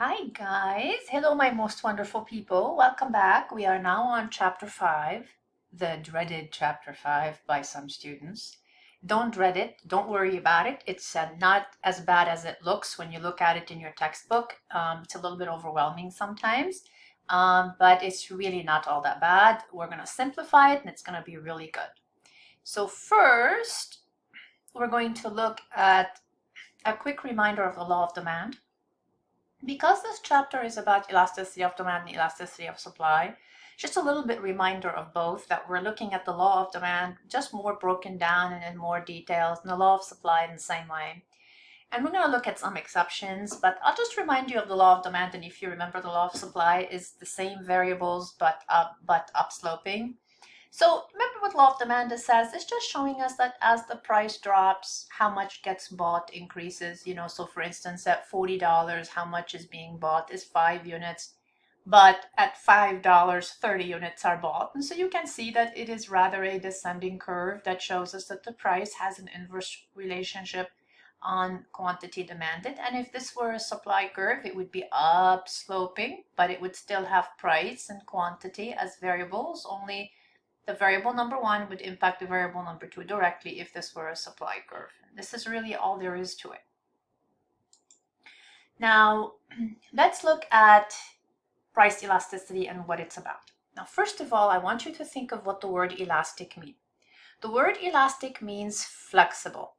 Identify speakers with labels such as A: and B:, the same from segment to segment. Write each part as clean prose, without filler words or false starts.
A: Hi guys, hello my most wonderful people. Welcome back. We are now on chapter 5, the dreaded chapter 5 by some students. Don't dread it, don't worry about it. It's not as bad as it looks when you look at it in your textbook. It's a little bit overwhelming sometimes, but it's really not all that bad. We're going to simplify it and it's going to be really good. So first, we're going to look at a quick reminder of the law of demand. Because this chapter is about elasticity of demand and elasticity of supply, just a little bit reminder of both, that we're looking at the law of demand just more broken down and in more details, and the law of supply in the same way. And we're going to look at some exceptions, but I'll just remind you of the law of demand, and if you remember, the law of supply is the same variables but upsloping. So remember what law of demand says? It's just showing us that as the price drops, how much gets bought increases. So for instance, at $40, how much is being bought is 5 units, but at $5, 30 units are bought. And so you can see that it is rather a descending curve that shows us that the price has an inverse relationship on quantity demanded. And if this were a supply curve, it would be upsloping, but it would still have price and quantity as variables, only the variable number 1 would impact the variable number 2 directly if this were a supply curve. This is really all there is to it. Now, let's look at price elasticity and what it's about. Now, first of all, I want you to think of what the word elastic means. The word elastic means flexible.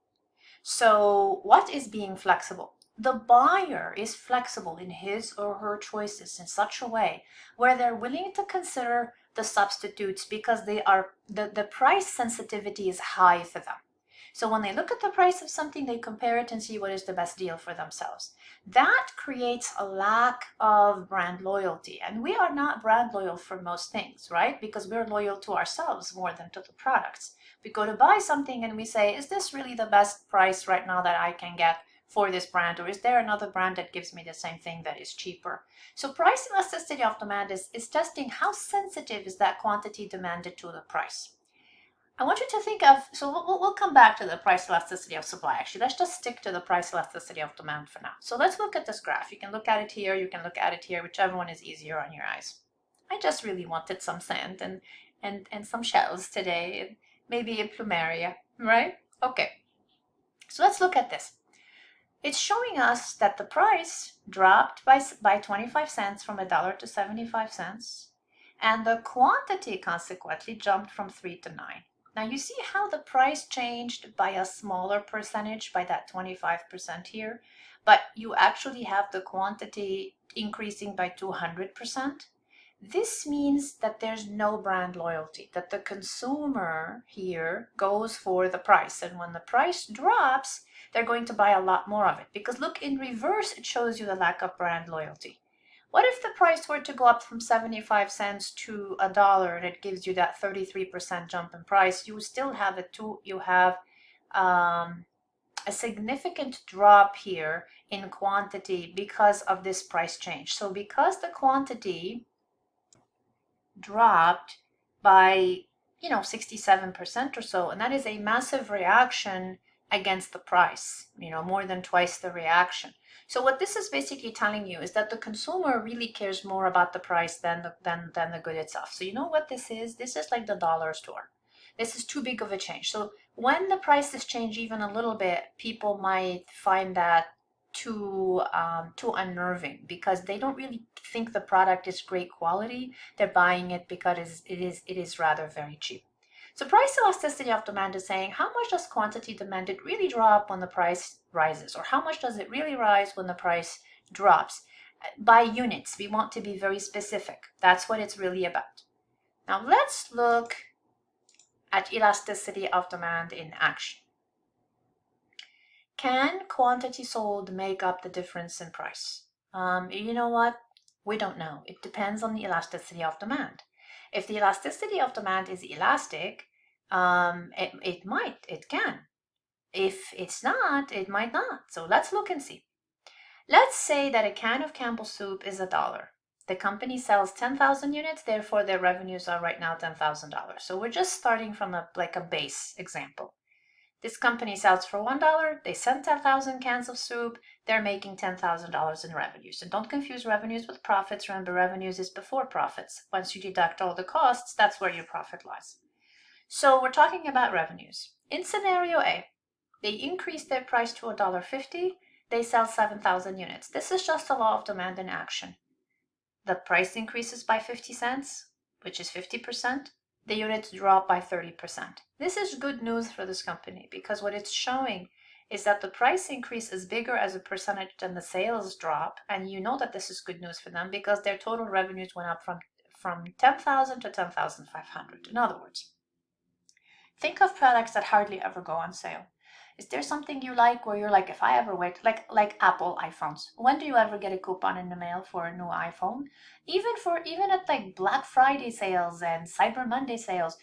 A: So what is being flexible? The buyer is flexible in his or her choices in such a way where they're willing to consider the substitutes because the price sensitivity is high for them. So when they look at the price of something, they compare it and see what is the best deal for themselves. That creates a lack of brand loyalty. And we are not brand loyal for most things, right? Because we're loyal to ourselves more than to the products. We go to buy something and we say, is this really the best price right now that I can get for this brand? Or is there another brand that gives me the same thing that is cheaper? So price elasticity of demand is testing how sensitive is that quantity demanded to the price. I want you to think of, so we'll come back to the price elasticity of supply. Actually, let's just stick to the price elasticity of demand for now. So let's look at this graph. You can look at it here, you can look at it here, whichever one is easier on your eyes. I just really wanted some sand and some shells today, and maybe a plumeria, right? Okay, so let's look at this. It's showing us that the price dropped by 25 cents from $1 to 75 cents, and the quantity consequently jumped from 3 to 9. Now you see how the price changed by a smaller percentage, by that 25% here, but you actually have the quantity increasing by 200%. This means that there's no brand loyalty, that the consumer here goes for the price. And when the price drops, they're going to buy a lot more of it. Because look, in reverse, it shows you the lack of brand loyalty. What if the price were to go up from 75 cents to $1 and it gives you that 33% jump in price? You still have a significant drop here in quantity because of this price change. So because the quantity dropped by 67% or so, and that is a massive reaction against the price, more than twice the reaction. So what this is basically telling you is that the consumer really cares more about the price than the good itself. So you know what this is? This is like the dollar store. This is too big of a change. So when the prices change even a little bit, people might find that too unnerving, because they don't really think the product is great quality. They're buying it because it is rather very cheap. So price elasticity of demand is saying, how much does quantity demanded really drop when the price rises, or how much does it really rise when the price drops? By units. We want to be very specific. That's what it's really about. Now let's look at elasticity of demand in action. Can quantity sold make up the difference in price? You know what? We don't know. It depends on the elasticity of demand. If the elasticity of demand is elastic, it can. If it's not, it might not. So let's look and see. Let's say that a can of Campbell soup is $1. The company sells 10,000 units, therefore their revenues are right now $10,000. So we're just starting from a base example. This company sells for $1. They sell 10,000 cans of soup. They're making $10,000 in revenues. And don't confuse revenues with profits. Remember, revenues is before profits. Once you deduct all the costs, that's where your profit lies. So we're talking about revenues. In scenario A, they increase their price to $1.50. They sell 7,000 units. This is just a law of demand in action. The price increases by 50 cents, which is 50%. The units drop by 30%. This is good news for this company because what it's showing is that the price increase is bigger as a percentage than the sales drop, and you know that this is good news for them because their total revenues went up from 10,000 to 10,500. In other words, think of products that hardly ever go on sale. Is there something you like where you're like, if I ever wait, like Apple iPhones, when do you ever get a coupon in the mail for a new iPhone? Even at like Black Friday sales and Cyber Monday sales,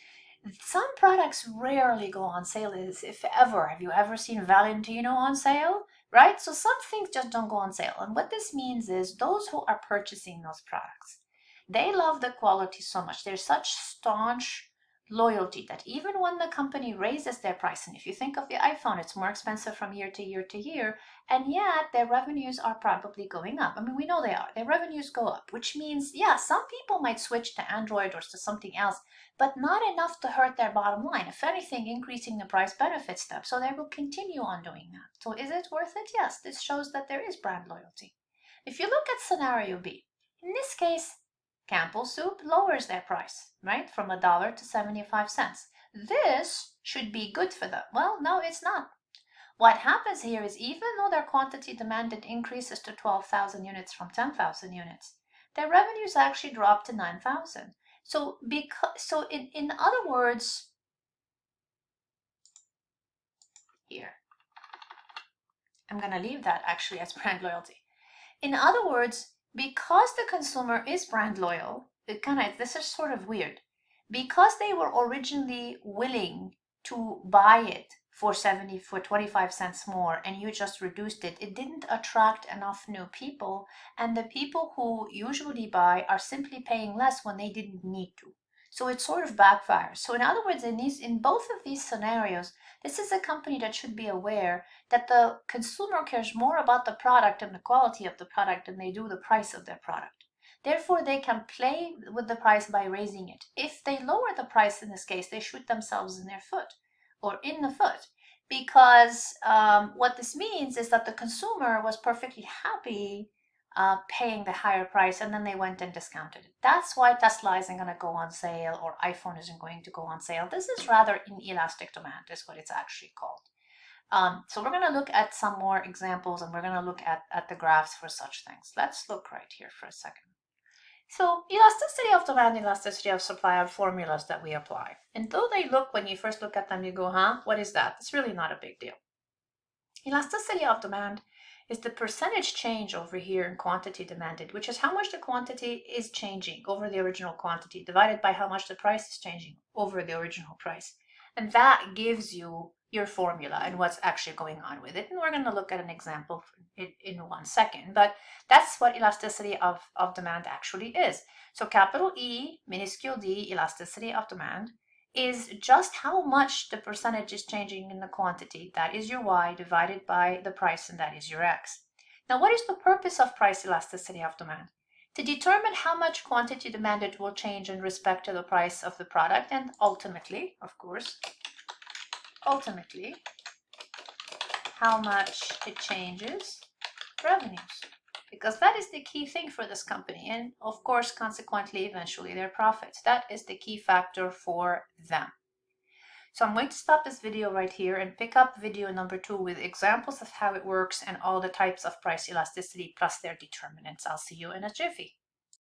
A: some products rarely go on sale, if ever. Have you ever seen Valentino on sale? Right? So some things just don't go on sale. And what this means is those who are purchasing those products, they love the quality so much. They're such staunch loyalty that even when the company raises their price, and if you think of the iPhone, it's more expensive from year to year to year, and yet their revenues are probably going up. I mean, we know they are. Their revenues go up, which means, yeah, some people might switch to Android or to something else, but not enough to hurt their bottom line. If anything, increasing the price benefits them, so they will continue on doing that. So is it worth it? Yes, this shows that there is brand loyalty. If you look at scenario B, in this case, Campbell Soup lowers their price, right, from $1 to 75 cents. This should be good for them. Well, no, it's not. What happens here is even though their quantity demanded increases to 12,000 units from 10,000 units, their revenues actually drop to 9,000. So in other words, here, I'm going to leave that actually as brand loyalty. In other words, because the consumer is brand loyal, this is sort of weird. Because they were originally willing to buy it for 25 cents more and you just reduced it, it didn't attract enough new people, and the people who usually buy are simply paying less when they didn't need to. So it sort of backfires. So in other words, in both of these scenarios, this is a company that should be aware that the consumer cares more about the product and the quality of the product than they do the price of their product. Therefore, they can play with the price by raising it. If they lower the price in this case, they shoot themselves in their foot or in the foot, because what this means is that the consumer was perfectly happy paying the higher price, and then they went and discounted it. That's why Tesla isn't going to go on sale or iPhone isn't going to go on sale. This is rather inelastic demand, is what it's actually called. So we're going to look at some more examples, and we're going to look at the graphs for such things. Let's look right here for a second. So elasticity of demand, elasticity of supply are formulas that we apply. And though they look, when you first look at them, you go, huh, what is that? It's really not a big deal. Elasticity of demand is the percentage change over here in quantity demanded, which is how much the quantity is changing over the original quantity divided by how much the price is changing over the original price. And that gives you your formula and what's actually going on with it. And we're going to look at an example in 1 second, but that's what elasticity of demand actually is. So capital E, minuscule d, elasticity of demand, is just how much the percentage is changing in the quantity. That is your y divided by the price, and that is your x. Now, what is the purpose of price elasticity of demand? To determine how much quantity demanded will change in respect to the price of the product, and ultimately, of course, how much it changes revenues. Because that is the key thing for this company, and of course, consequently, eventually their profits. That is the key factor for them. So I'm going to stop this video right here and pick up video number 2 with examples of how it works and all the types of price elasticity plus their determinants. I'll see you in a jiffy.